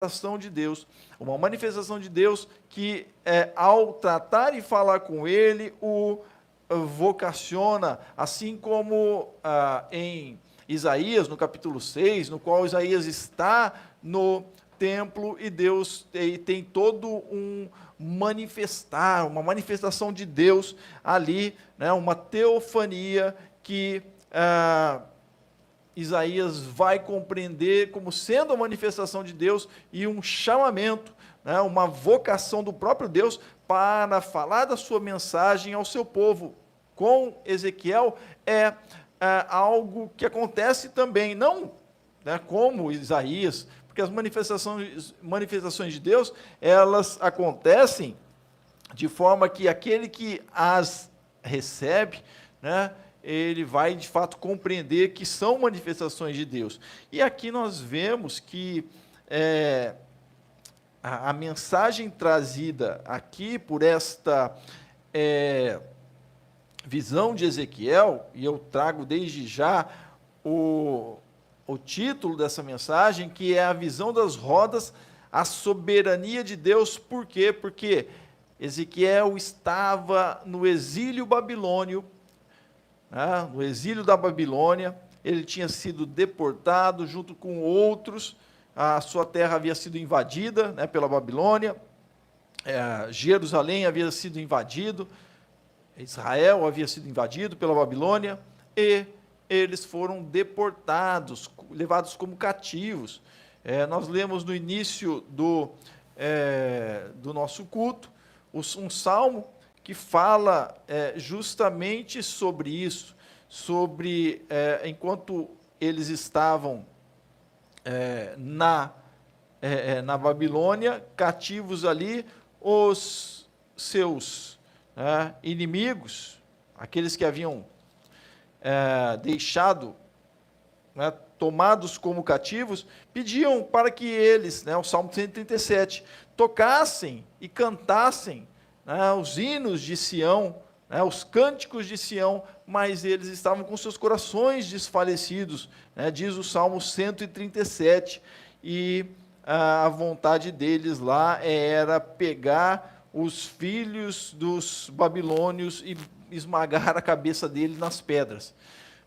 manifestação de Deus. Uma manifestação de Deus que, ao tratar e falar com ele, o vocaciona, assim como em Isaías, no capítulo 6, no qual Isaías está no templo e Deus tem todo uma manifestação de Deus ali, né, uma teofania que Isaías vai compreender como sendo a manifestação de Deus e um chamamento, né, uma vocação do próprio Deus para falar da sua mensagem ao seu povo. Com Ezequiel é algo que acontece também, não, né, como Isaías, porque as manifestações de Deus, elas acontecem de forma que aquele que as recebe, né, ele vai de fato compreender que são manifestações de Deus. E aqui nós vemos que a mensagem trazida aqui por esta visão de Ezequiel, e eu trago desde já o título dessa mensagem, que é a visão das rodas, a soberania de Deus. Por quê? Porque Ezequiel estava no exílio babilônio, no exílio da Babilônia, ele tinha sido deportado junto com outros, a sua terra havia sido invadida, né, pela Babilônia, Jerusalém havia sido invadido, Israel havia sido invadido pela Babilônia, e eles foram deportados, levados como cativos. Nós lemos no início do nosso culto, um salmo que fala justamente sobre isso, sobre enquanto eles estavam na Babilônia, cativos ali, os seus inimigos, aqueles que haviam deixado, tomados como cativos, pediam para que eles, o Salmo 137, tocassem e cantassem os hinos de Sião, os cânticos de Sião, mas eles estavam com seus corações desfalecidos, diz o Salmo 137, e a vontade deles lá era pegar os filhos dos babilônios e esmagar a cabeça deles nas pedras,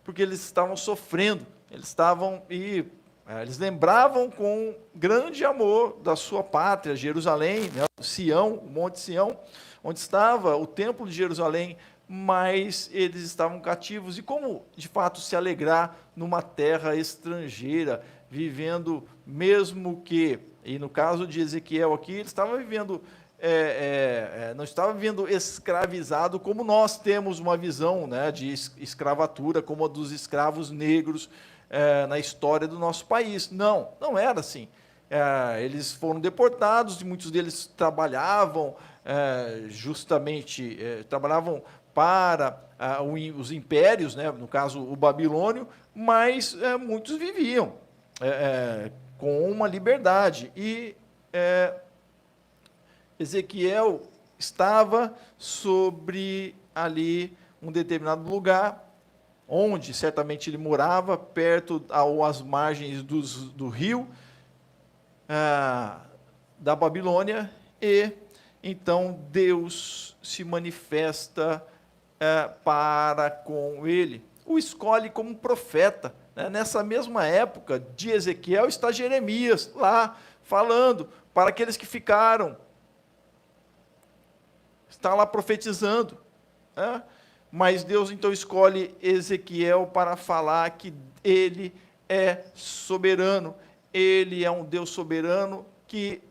porque eles estavam sofrendo, eles lembravam com grande amor da sua pátria, Jerusalém, Sião, o Monte Sião, onde estava o templo de Jerusalém, mas eles estavam cativos. E como, de fato, se alegrar numa terra estrangeira, vivendo, mesmo que, e no caso de Ezequiel aqui, ele estava vivendo, não estava vivendo escravizado, como nós temos uma visão, de escravatura, como a dos escravos negros na história do nosso país. Não era assim. Eles foram deportados, e muitos deles trabalhavam, trabalhavam para os impérios, no caso o babilônio, mas muitos viviam com uma liberdade. E Ezequiel estava sobre ali um determinado lugar, onde certamente ele morava, perto às margens do rio da Babilônia, e então Deus se manifesta para com ele, o escolhe como profeta. Nessa mesma época de Ezequiel está Jeremias lá falando para aqueles que ficaram, está lá profetizando, mas Deus então escolhe Ezequiel para falar que ele é soberano, ele é um Deus soberano que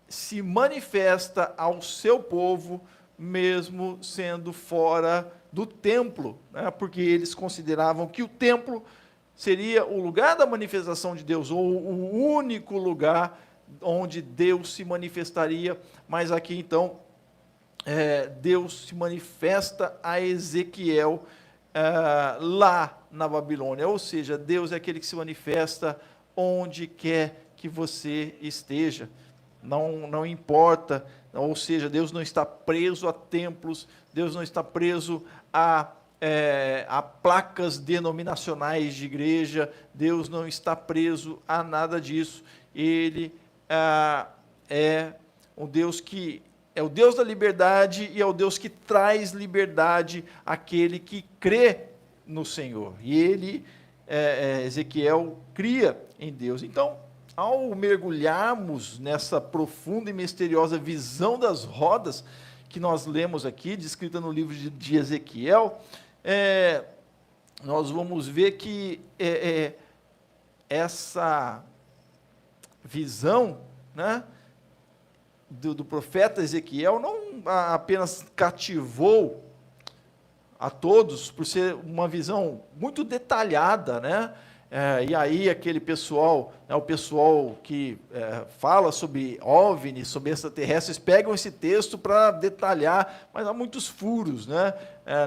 se manifesta ao seu povo, mesmo sendo fora do templo, porque eles consideravam que o templo seria o lugar da manifestação de Deus, ou o único lugar onde Deus se manifestaria. Mas aqui então Deus se manifesta a Ezequiel lá na Babilônia, ou seja, Deus é aquele que se manifesta onde quer que você esteja, não importa, ou seja, Deus não está preso a templos, Deus não está preso a placas denominacionais de igreja, Deus não está preso a nada disso. Ele é um Deus que é o Deus da liberdade e é o Deus que traz liberdade àquele que crê no Senhor. E ele, Ezequiel, cria em Deus. Então, ao mergulharmos nessa profunda e misteriosa visão das rodas que nós lemos aqui, descrita no livro de Ezequiel, nós vamos ver que essa visão, né, do profeta Ezequiel não apenas cativou a todos por ser uma visão muito detalhada, né? E aí aquele pessoal, né, o pessoal que fala sobre OVNI, sobre extraterrestres, pegam esse texto para detalhar, mas há muitos furos, né,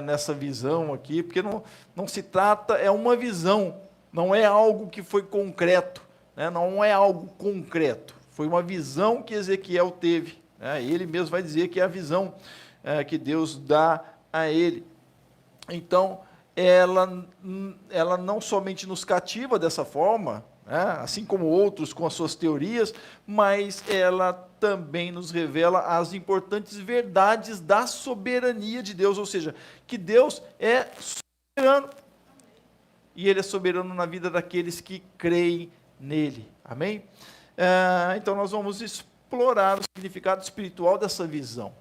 nessa visão aqui, porque não se trata, é uma visão, não é algo que foi concreto, né, não é algo concreto. Foi uma visão que Ezequiel teve. Né? Ele mesmo vai dizer que é a visão que Deus dá a ele. Então, ela não somente nos cativa dessa forma, né? Assim como outros com as suas teorias, mas ela também nos revela as importantes verdades da soberania de Deus, ou seja, que Deus é soberano. E Ele é soberano na vida daqueles que creem nele. Amém? Então, nós vamos explorar o significado espiritual dessa visão,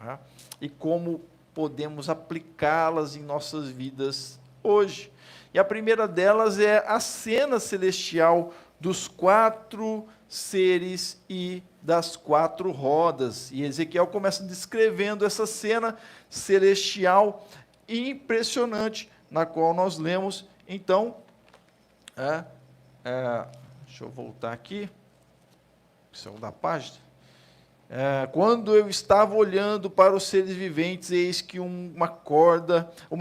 né? E como podemos aplicá-las em nossas vidas hoje. E a primeira delas é a cena celestial dos 4 seres e das 4 rodas. E Ezequiel começa descrevendo essa cena celestial impressionante, na qual nós lemos. Então, deixa eu voltar aqui. Saiu da página. Quando eu estava olhando para os seres viventes, eis que uma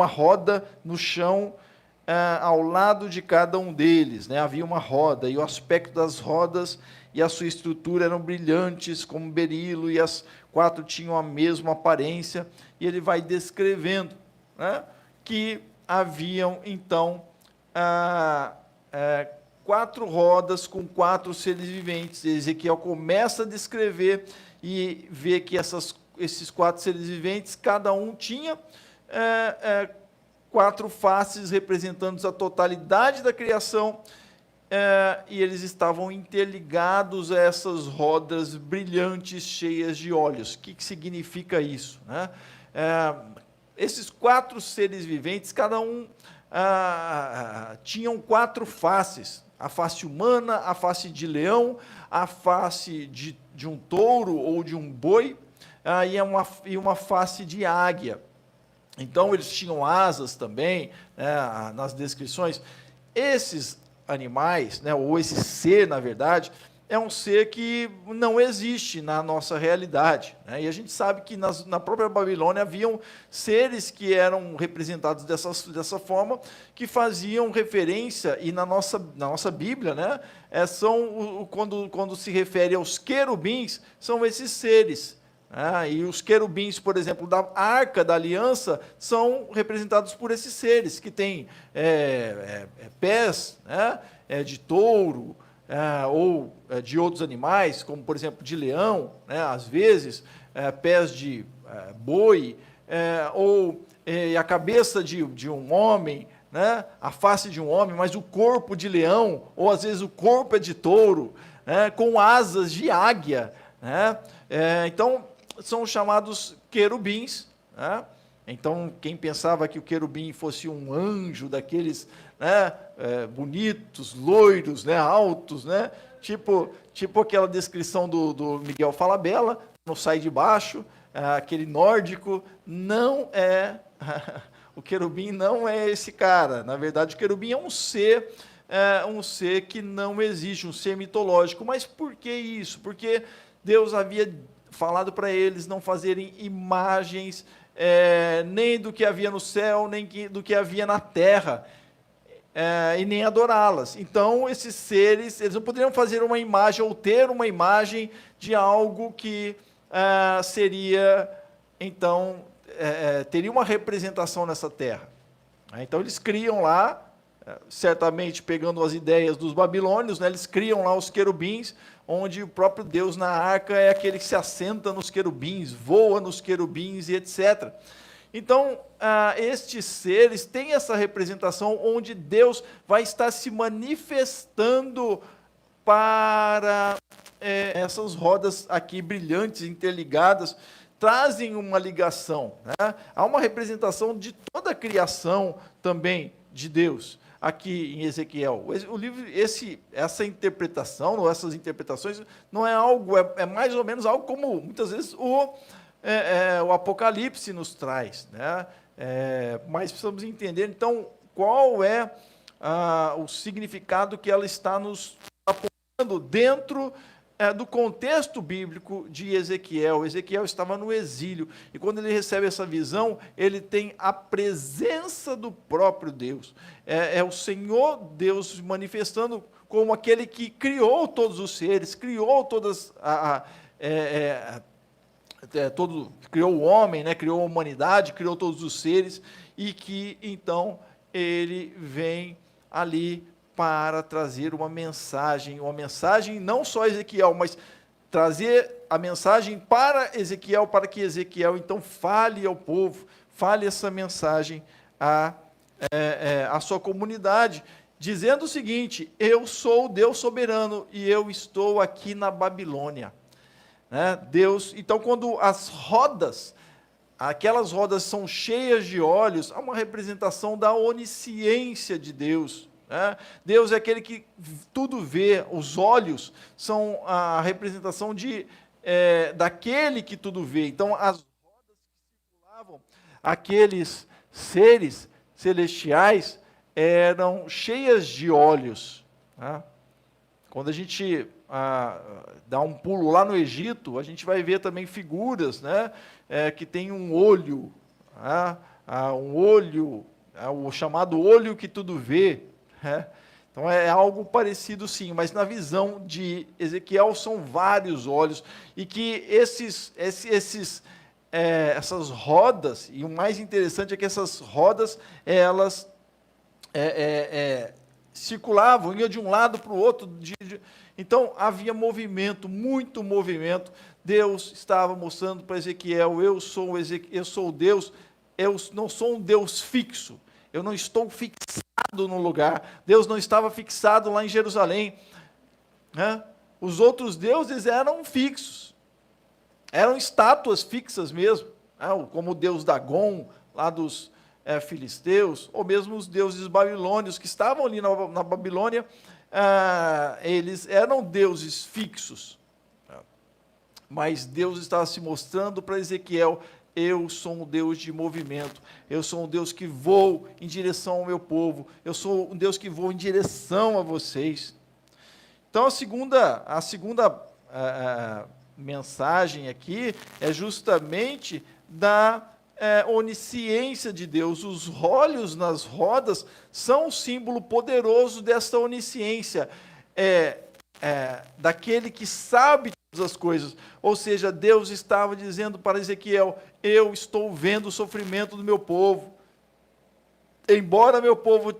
roda no chão, ao lado de cada um deles, né? Havia uma roda, e o aspecto das rodas e a sua estrutura eram brilhantes como berilo, e as 4 tinham a mesma aparência, e ele vai descrevendo, né, que haviam, então, 4 rodas com 4 seres viventes. Ezequiel começa a descrever e vê que esses 4 seres viventes, cada um tinha 4 faces representando a totalidade da criação, e eles estavam interligados a essas rodas brilhantes, cheias de olhos. O que significa isso, né? Esses 4 seres viventes, cada um tinham 4 faces: a face humana, a face de leão, a face de um touro ou de um boi, e uma face de águia. Então, eles tinham asas também, né, nas descrições. Esses animais, né, ou esse ser, na verdade, é um ser que não existe na nossa realidade, né? E a gente sabe que na própria Babilônia haviam seres que eram representados dessa forma, que faziam referência, e na nossa Bíblia, né, quando se refere aos querubins, são esses seres. E os querubins, por exemplo, da Arca da Aliança, são representados por esses seres, que têm pés, né, de touro, ou de outros animais, como, por exemplo, de leão, né, às vezes, pés de boi, ou a cabeça de um homem, né, a face de um homem, mas o corpo de leão, ou às vezes o corpo é de touro, né, com asas de águia, né? Então, são chamados querubins, né? Então, quem pensava que o querubim fosse um anjo daqueles, né, bonitos, loiros, né, altos, né, tipo aquela descrição do Miguel Falabella, não sai de baixo, aquele nórdico, não é, o querubim não é esse cara. Na verdade, o querubim é um ser que não existe, um ser mitológico. Mas por que isso? Porque Deus havia falado para eles não fazerem imagens, nem do que havia no céu, nem do que havia na terra, e nem adorá-las. Então, esses seres, eles não poderiam fazer uma imagem ou ter uma imagem de algo que seria, então, teria uma representação nessa terra. Então, eles criam lá certamente pegando as ideias dos babilônios, né, eles criam lá os querubins, onde o próprio Deus na arca é aquele que se assenta nos querubins, voa nos querubins e etc. Então, estes seres têm essa representação onde Deus vai estar se manifestando para essas rodas aqui brilhantes, interligadas, trazem uma ligação, né? Há uma representação de toda a criação também de Deus aqui em Ezequiel. O livro, essa interpretação, ou essas interpretações, não é algo, é mais ou menos algo como muitas vezes o Apocalipse nos traz, né? Mas precisamos entender, então, qual é o significado que ela está nos apontando dentro do contexto bíblico de Ezequiel. Ezequiel estava no exílio, e quando ele recebe essa visão, ele tem a presença do próprio Deus. É o Senhor Deus manifestando como aquele que criou todos os seres, criou todas criou o homem, né, criou a humanidade, criou todos os seres, e que então ele vem ali para trazer uma mensagem não só a Ezequiel, mas trazer a mensagem para Ezequiel, para que Ezequiel então fale ao povo, fale essa mensagem à sua comunidade, dizendo o seguinte: eu sou o Deus soberano e eu estou aqui na Babilônia. Deus, então, quando aquelas rodas são cheias de olhos, há uma representação da onisciência de Deus. Deus é aquele que tudo vê, os olhos são a representação daquele que tudo vê. Então, as rodas que circulavam, aqueles seres celestiais, eram cheias de olhos. Quando a gente dá um pulo lá no Egito, a gente vai ver também figuras, que tem um olho, o chamado olho que tudo vê. Então é algo parecido, sim, mas na visão de Ezequiel são vários olhos, e que essas rodas, e o mais interessante é que essas rodas, elas circulavam, iam de um lado para o outro, então havia movimento, muito movimento. Deus estava mostrando para Ezequiel: eu sou o Deus, eu não sou um Deus fixo, eu não estou fixado no lugar. Deus não estava fixado lá em Jerusalém. Os outros deuses eram fixos, eram estátuas fixas mesmo, como o deus Dagon, lá dos filisteus, ou mesmo os deuses babilônios que estavam ali na Babilônia. Eles eram deuses fixos, mas Deus estava se mostrando para Ezequiel: eu sou um Deus de movimento, eu sou um Deus que vou em direção ao meu povo, eu sou um Deus que vou em direção a vocês. Então, a segunda mensagem aqui é justamente da onisciência de Deus. Os olhos nas rodas são um símbolo poderoso dessa onisciência, daquele que sabe todas as coisas. Ou seja, Deus estava dizendo para Ezequiel: eu estou vendo o sofrimento do meu povo, embora meu povo,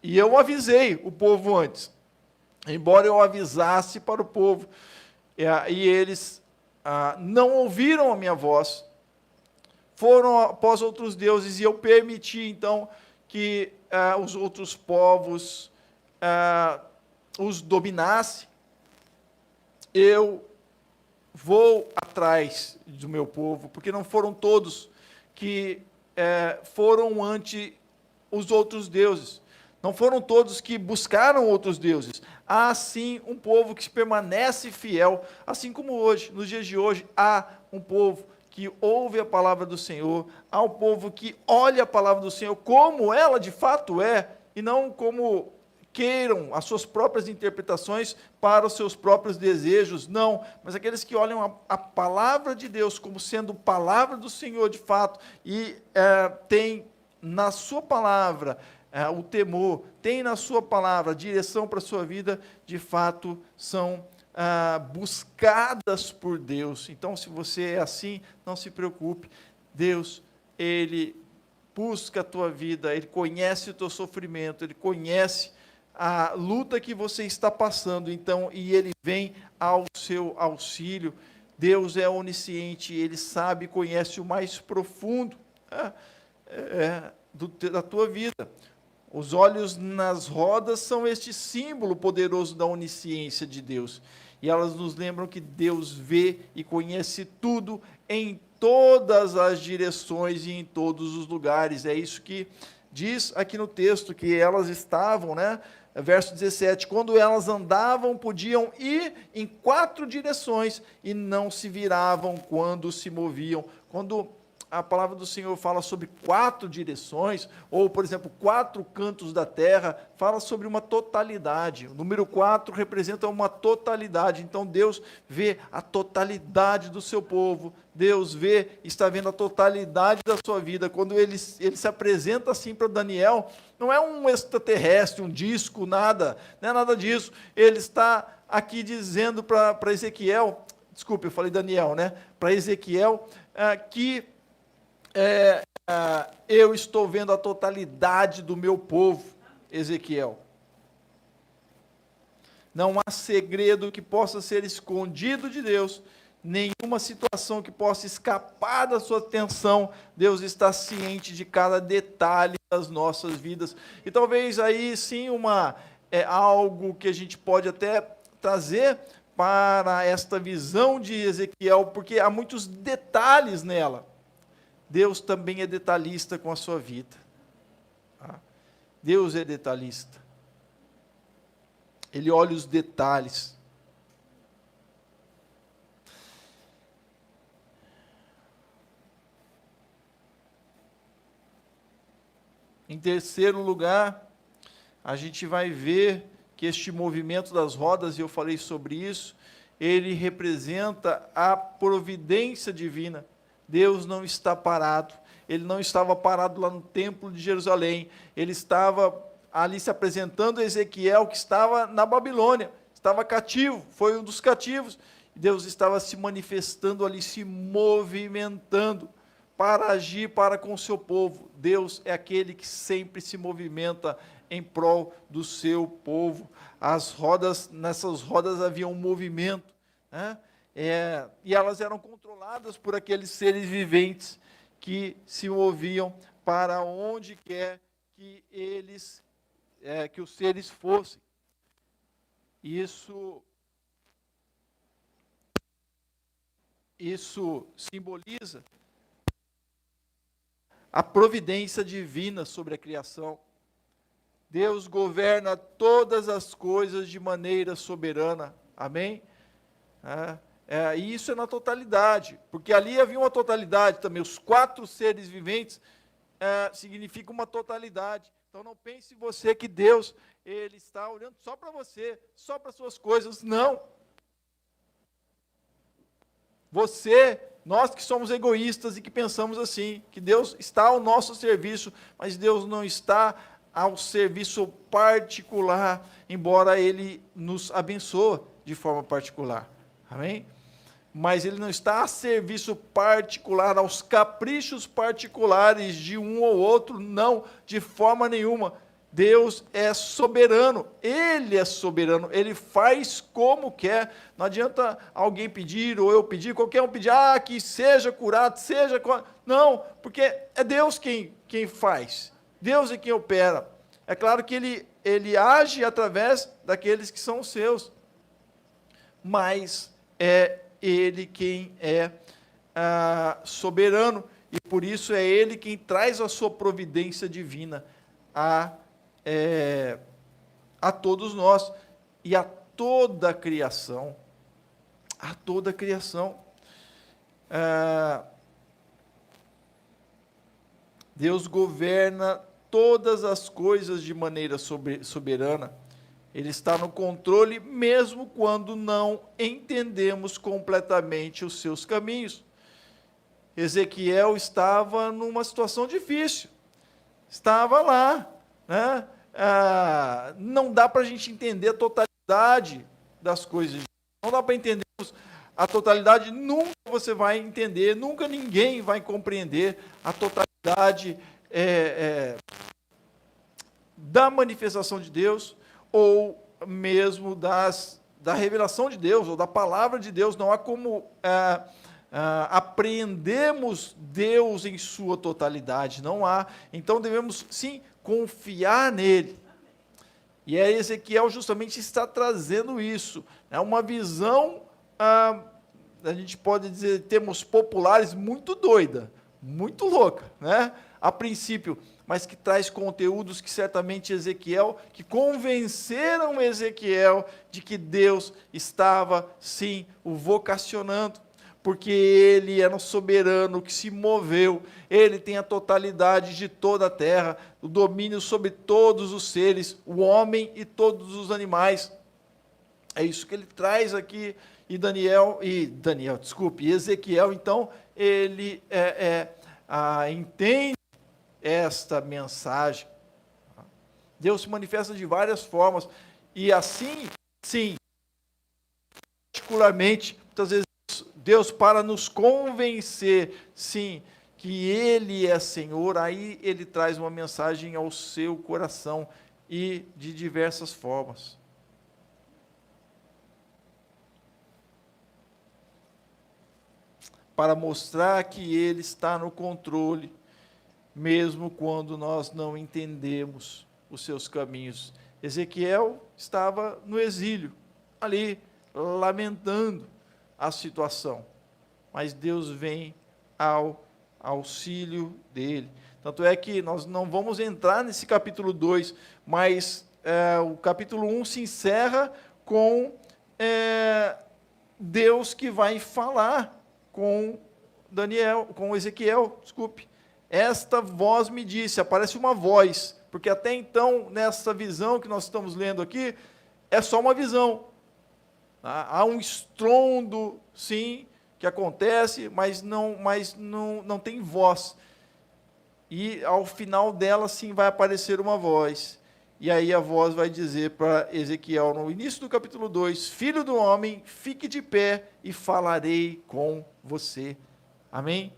e eu avisei o povo antes, embora eu avisasse para o povo, e eles não ouviram a minha voz, foram após outros deuses, e eu permiti, então, que os outros povos os dominassem. Eu vou atrás do meu povo, porque não foram todos que foram ante os outros deuses, não foram todos que buscaram outros deuses. Há, sim, um povo que permanece fiel, assim como hoje, nos dias de hoje, há um povo que ouve a palavra do Senhor, há um povo que olha a palavra do Senhor como ela de fato é, e não como queiram as suas próprias interpretações para os seus próprios desejos, não, mas aqueles que olham a palavra de Deus como sendo palavra do Senhor de fato, e tem na sua palavra o temor, tem na sua palavra a direção para a sua vida, de fato são buscadas por Deus. Então, se você é assim, não se preocupe, Deus, Ele busca a tua vida, Ele conhece o teu sofrimento, Ele conhece a luta que você está passando, então, e Ele vem ao seu auxílio. Deus é onisciente, Ele sabe, conhece o mais profundo da tua vida. Os olhos nas rodas são este símbolo poderoso da onisciência de Deus. E elas nos lembram que Deus vê e conhece tudo em todas as direções e em todos os lugares. É isso que diz aqui no texto, que elas estavam, verso 17, quando elas andavam, podiam ir em 4 direções e não se viravam quando se moviam. Quando a palavra do Senhor fala sobre 4 direções, ou, por exemplo, 4 cantos da terra, fala sobre uma totalidade. O número 4 representa uma totalidade. Então, Deus vê a totalidade do seu povo. Deus vê, está vendo a totalidade da sua vida. Quando ele se apresenta assim para Daniel, não é um extraterrestre, um disco, nada. Não é nada disso. Ele está aqui dizendo para Ezequiel, desculpe, eu falei Daniel, para Ezequiel, que eu estou vendo a totalidade do meu povo, Ezequiel. Não há segredo que possa ser escondido de Deus, nenhuma situação que possa escapar da sua atenção. Deus está ciente de cada detalhe das nossas vidas. E talvez aí sim algo que a gente pode até trazer para esta visão de Ezequiel, porque há muitos detalhes nela. Deus também é detalhista com a sua vida. Deus é detalhista. Ele olha os detalhes. Em terceiro lugar, a gente vai ver que este movimento das rodas, e eu falei sobre isso, ele representa a providência divina. Deus não está parado, Ele não estava parado lá no templo de Jerusalém, Ele estava ali se apresentando a Ezequiel, que estava na Babilônia, estava cativo, foi um dos cativos. Deus estava se manifestando ali, se movimentando para agir para com o seu povo. Deus é aquele que sempre se movimenta em prol do seu povo. Nessas rodas havia um movimento, e elas eram controladas por aqueles seres viventes que se moviam para onde quer que que os seres fossem. Isso simboliza a providência divina sobre a criação. Deus governa todas as coisas de maneira soberana. Amém? E isso é na totalidade, porque ali havia uma totalidade também. Os 4 seres viventes significam uma totalidade. Então não pense você que Deus ele está olhando só para você, só para suas coisas. Não. Nós que somos egoístas e que pensamos assim, que Deus está ao nosso serviço, mas Deus não está ao serviço particular, embora Ele nos abençoe de forma particular. Amém? Mas Ele não está a serviço particular, aos caprichos particulares de um ou outro, não, de forma nenhuma. Deus é soberano, Ele é soberano, Ele faz como quer. Não adianta alguém pedir, ou eu pedir, qualquer um pedir, que seja curado, não, porque é Deus quem faz, Deus é quem opera. É claro que Ele age através daqueles que são os seus, mas é Ele quem é soberano, e por isso é Ele quem traz a sua providência divina a todos nós e a toda a criação. A toda a criação. Deus governa todas as coisas de maneira soberana. Ele está no controle mesmo quando não entendemos completamente os seus caminhos. Ezequiel estava numa situação difícil. Estava lá, não dá para a gente entender a totalidade das coisas. Não dá para entendermos a totalidade, nunca você vai entender, nunca ninguém vai compreender a totalidade da manifestação de Deus, ou mesmo da revelação de Deus, ou da palavra de Deus. Não há como apreendermos Deus em sua totalidade, não há. Então devemos, sim, confiar nele. E Ezequiel justamente está trazendo isso. É uma visão, a gente pode dizer, termos populares, muito doida, muito louca, né? A princípio, mas que traz conteúdos que certamente que convenceram Ezequiel de que Deus estava, sim, o vocacionando, porque ele era um soberano que se moveu, ele tem a totalidade de toda a terra, o domínio sobre todos os seres, o homem e todos os animais. É isso que ele traz aqui, e Ezequiel, então, ele entende esta mensagem. Deus se manifesta de várias formas, e assim, sim, particularmente, muitas vezes, Deus, para nos convencer, sim, que Ele é Senhor, aí Ele traz uma mensagem ao seu coração, e de diversas formas. Para mostrar que Ele está no controle, mesmo quando nós não entendemos os seus caminhos. Ezequiel estava no exílio, ali, lamentando a situação, mas Deus vem ao auxílio dele. Tanto é que nós não vamos entrar nesse capítulo 2, mas o capítulo 1 se encerra com Deus que vai falar com Ezequiel, desculpe. Esta voz me disse, aparece uma voz, porque até então, nessa visão que nós estamos lendo aqui, é só uma visão. Há um estrondo, sim, que acontece, mas não tem voz. E ao final dela, sim, vai aparecer uma voz. E aí a voz vai dizer para Ezequiel, no início do capítulo 2, Filho do homem, fique de pé e falarei com você. Amém?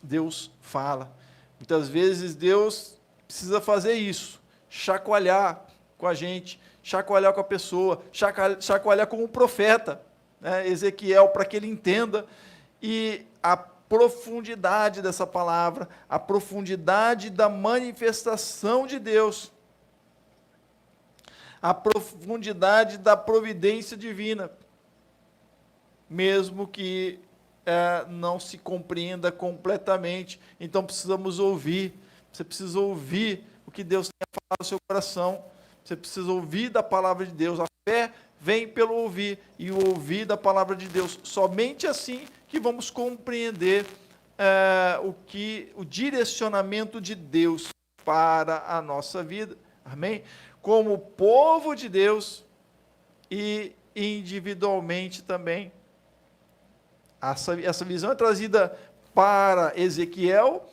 Deus fala. Muitas vezes Deus precisa fazer isso, chacoalhar com a gente, chacoalhar com a pessoa, chacoalhar com o profeta, né, Ezequiel, para que ele entenda, e a profundidade dessa palavra, a profundidade da manifestação de Deus, a profundidade da providência divina, mesmo que não se compreenda completamente. Então precisamos ouvir, você precisa ouvir o que Deus tem a falar no seu coração, você precisa ouvir da palavra de Deus. A fé vem pelo ouvir, e o ouvir da palavra de Deus. Somente assim que vamos compreender o direcionamento de Deus para a nossa vida. Amém? Como povo de Deus e individualmente também. Essa visão é trazida para Ezequiel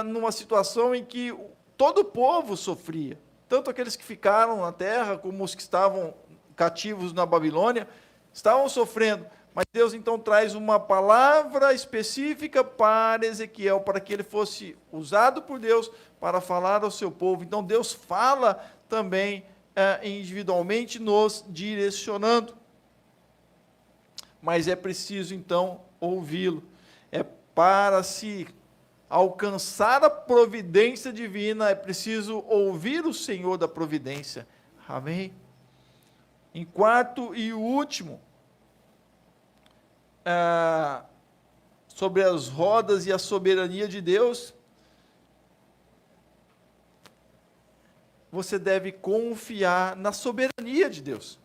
numa situação em que todo o povo sofria, tanto aqueles que ficaram na terra, como os que estavam cativos na Babilônia, estavam sofrendo. Mas Deus então traz uma palavra específica para Ezequiel, para que ele fosse usado por Deus para falar ao seu povo. Então Deus fala também individualmente, nos direcionando. Mas é preciso, então, ouvi-lo. É para se alcançar a providência divina, é preciso ouvir o Senhor da providência. Amém? Em quarto e último, sobre as rodas e a soberania de Deus, você deve confiar na soberania de Deus.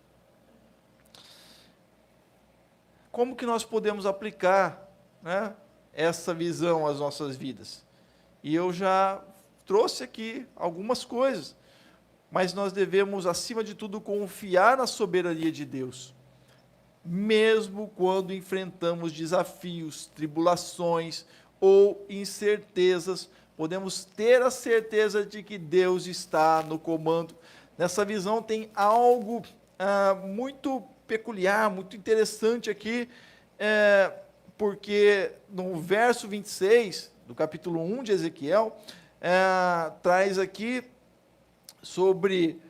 Como que nós podemos aplicar, né, essa visão às nossas vidas? E eu já trouxe aqui algumas coisas, mas nós devemos, acima de tudo, confiar na soberania de Deus, mesmo quando enfrentamos desafios, tribulações ou incertezas, podemos ter a certeza de que Deus está no comando. Nessa visão tem algo muito peculiar, muito interessante aqui, porque no verso 26, do capítulo 1 de Ezequiel, traz aqui sobre,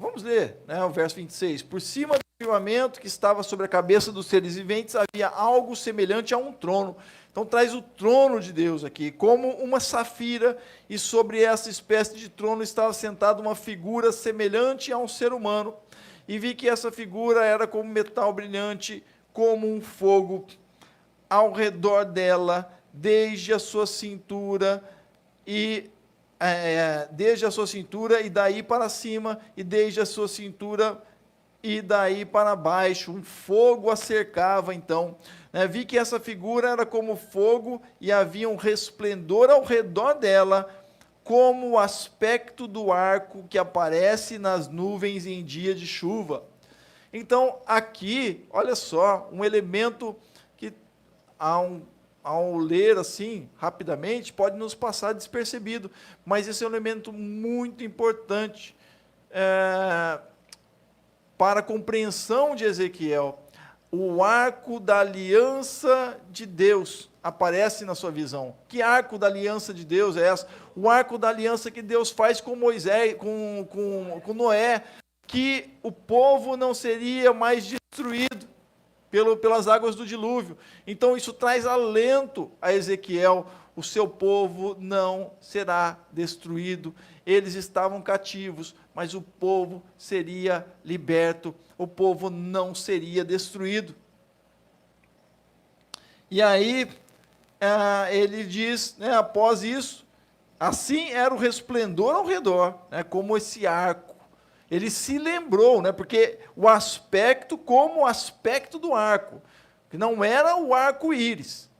vamos ler, né, o verso 26, por cima do firmamento que estava sobre a cabeça dos seres viventes, havia algo semelhante a um trono. Então traz o trono de Deus aqui, como uma safira, e sobre essa espécie de trono estava sentada uma figura semelhante a um ser humano, e vi que essa figura era como metal brilhante, como um fogo, ao redor dela, desde a sua cintura e daí para cima, e desde a sua cintura e daí para baixo, um fogo a cercava. Então, vi que essa figura era como fogo, e havia um resplendor ao redor dela, como o aspecto do arco que aparece nas nuvens em dia de chuva. Então, aqui, olha só, um elemento que, ao ler assim, rapidamente, pode nos passar despercebido, mas esse é um elemento muito importante para a compreensão de Ezequiel. O arco da aliança de Deus aparece na sua visão. Que arco da aliança de Deus é essa? O arco da aliança que Deus faz com Moisés, com Noé, que o povo não seria mais destruído pelas águas do dilúvio. Então isso traz alento a Ezequiel. O seu povo não será destruído. Eles estavam cativos, mas o povo seria liberto. O povo não seria destruído. E aí ele diz, após isso, assim era o resplendor ao redor, como esse arco. Ele se lembrou, porque o aspecto como o aspecto do arco, que não era o arco-íris,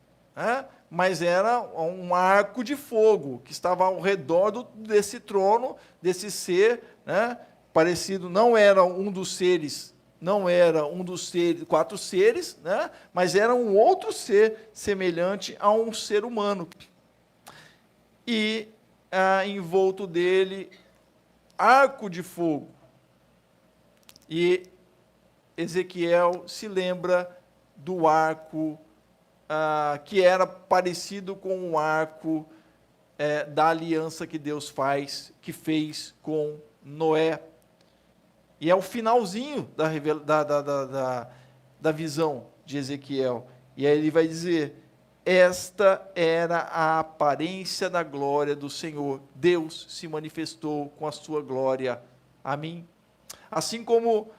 mas era um arco de fogo, que estava ao redor desse trono, desse ser, parecido, não era um dos seres, quatro seres, mas era um outro ser semelhante a um ser humano. E envolto dele, arco de fogo. E Ezequiel se lembra do arco que era parecido com o arco da aliança que Deus fez com Noé. E é o finalzinho da visão de Ezequiel. E aí ele vai dizer, esta era a aparência da glória do Senhor. Deus se manifestou com a sua glória a mim. Assim como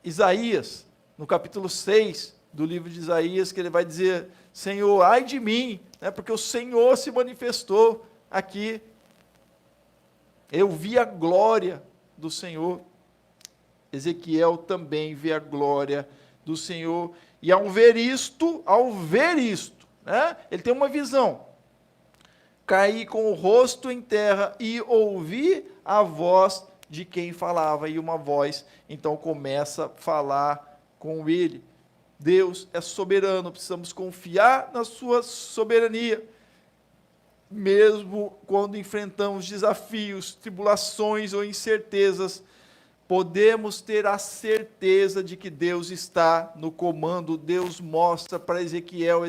Isaías, no capítulo 6 do livro de Isaías, que ele vai dizer, Senhor, ai de mim, porque o Senhor se manifestou aqui. Eu vi a glória do Senhor. Ezequiel também vê a glória do Senhor. E ao ver isto, ele tem uma visão. Caí com o rosto em terra e ouvi a voz de quem falava, e uma voz, então, começa a falar com ele. Deus é soberano, precisamos confiar na sua soberania. Mesmo quando enfrentamos desafios, tribulações ou incertezas, podemos ter a certeza de que Deus está no comando. Deus mostra para Ezequiel,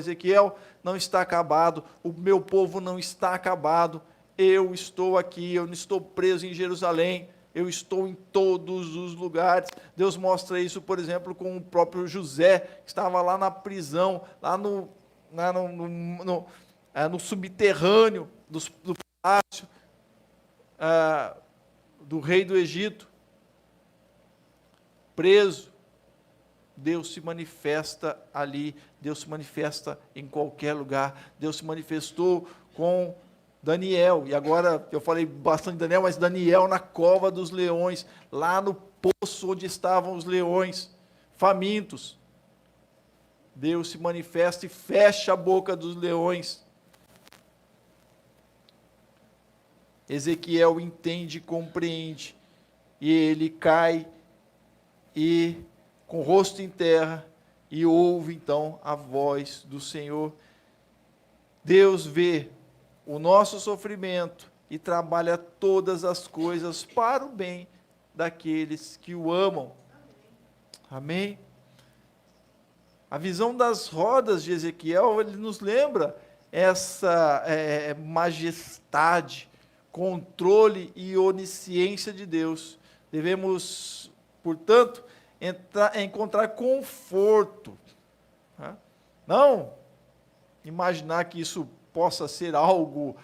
não está acabado, o meu povo não está acabado, eu estou aqui, eu não estou preso em Jerusalém, eu estou em todos os lugares. Deus mostra isso, por exemplo, com o próprio José, que estava lá na prisão, lá no subterrâneo do palácio do rei do Egito, preso. Deus se manifesta ali, Deus se manifesta em qualquer lugar. Deus se manifestou com Daniel, e agora eu falei bastante de Daniel, mas Daniel na cova dos leões, lá no poço onde estavam os leões famintos. Deus se manifesta e fecha a boca dos leões. Ezequiel entende e compreende, e ele cai com o rosto em terra, e ouve então a voz do Senhor. Deus vê o nosso sofrimento e trabalha todas as coisas para o bem daqueles que o amam. Amém? A visão das rodas de Ezequiel, ele nos lembra essa majestade, controle e onisciência de Deus. Devemos, portanto, encontrar conforto. Né? Não imaginar que isso possa ser algo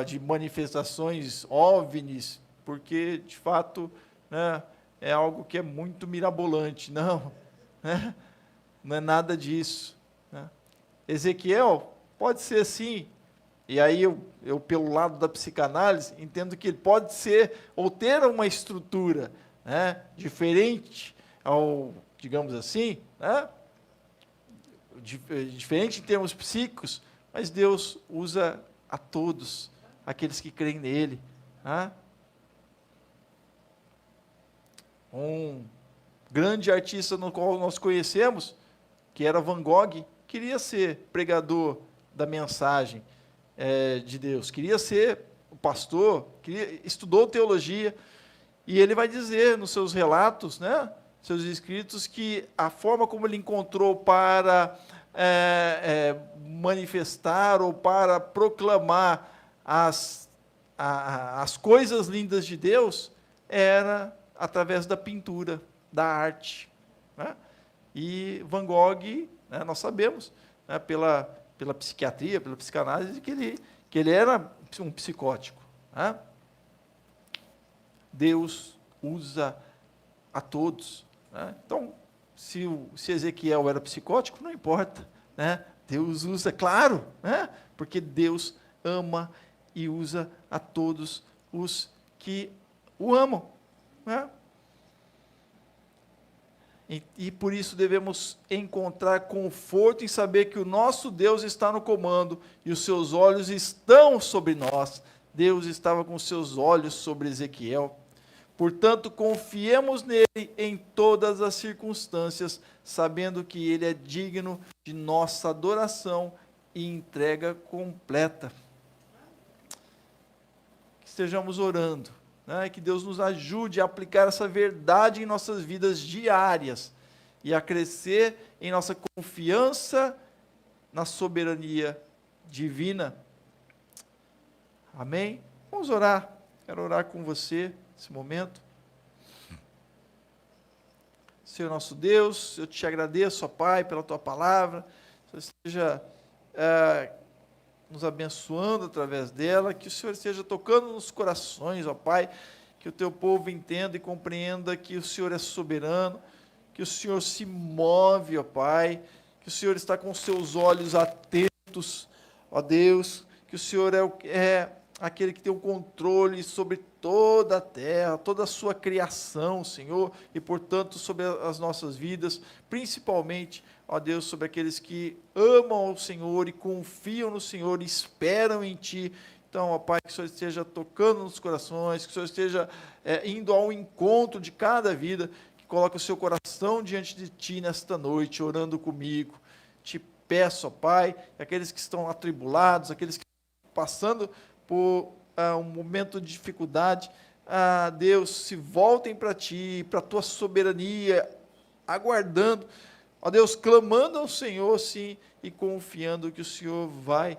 de manifestações OVNIs, porque, de fato, né, é algo que é muito mirabolante. Não, né? Não é nada disso. Né? Ezequiel pode ser sim, e aí eu, pelo lado da psicanálise, entendo que ele pode ser, ou ter uma estrutura, né, diferente, digamos assim, né, diferente em termos psíquicos, mas Deus usa a todos, aqueles que creem nele. Né? Um grande artista no qual nós conhecemos, que era Van Gogh, queria ser pregador da mensagem de Deus, queria ser o pastor, estudou teologia, e ele vai dizer nos seus relatos, né, seus escritos, que a forma como ele encontrou para manifestar ou para proclamar as coisas lindas de Deus era através da pintura, da arte. Né? E Van Gogh, né, nós sabemos, né, pela psiquiatria, pela psicanálise, que ele era um psicótico. Né? Deus usa a todos. Né? Então, se Ezequiel era psicótico, não importa. Né? Deus usa, claro, né? Porque Deus ama e usa a todos os que o amam. Né? E por isso devemos encontrar conforto em saber que o nosso Deus está no comando e os seus olhos estão sobre nós. Deus estava com seus olhos sobre Ezequiel. Portanto, confiemos nele em todas as circunstâncias, sabendo que ele é digno de nossa adoração e entrega completa. Que estejamos orando. Né, que Deus nos ajude a aplicar essa verdade em nossas vidas diárias e a crescer em nossa confiança na soberania divina. Amém? Vamos orar. Quero orar com você nesse momento. Senhor nosso Deus, eu te agradeço, ó Pai, pela tua palavra. Que o Senhor esteja nos abençoando através dela, que o Senhor esteja tocando nos corações, ó Pai, que o teu povo entenda e compreenda que o Senhor é soberano, que o Senhor se move, ó Pai, que o Senhor está com os seus olhos atentos, ó Deus, que o Senhor é aquele que tem o controle sobre toda a terra, toda a sua criação, Senhor, e portanto sobre as nossas vidas, principalmente, ó Deus, sobre aqueles que amam o Senhor e confiam no Senhor e esperam em Ti. Então, ó Pai, que o Senhor esteja tocando nos corações, que o Senhor esteja indo ao encontro de cada vida, que coloque o seu coração diante de Ti nesta noite, orando comigo. Te peço, ó Pai, que aqueles que estão atribulados, aqueles que estão passando por um momento de dificuldade, Deus, se voltem para Ti, para a Tua soberania, aguardando, ó Deus, clamando ao Senhor, sim, e confiando que o Senhor vai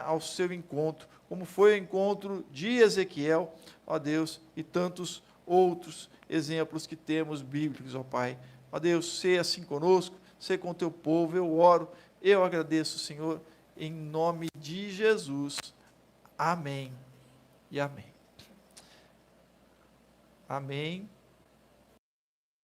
ao seu encontro, como foi o encontro de Ezequiel, ó Deus, e tantos outros exemplos que temos bíblicos, ó Pai. Ó Deus, seja assim conosco, seja com o teu povo, eu oro, eu agradeço, Senhor, em nome de Jesus. Amém e amém. Amém.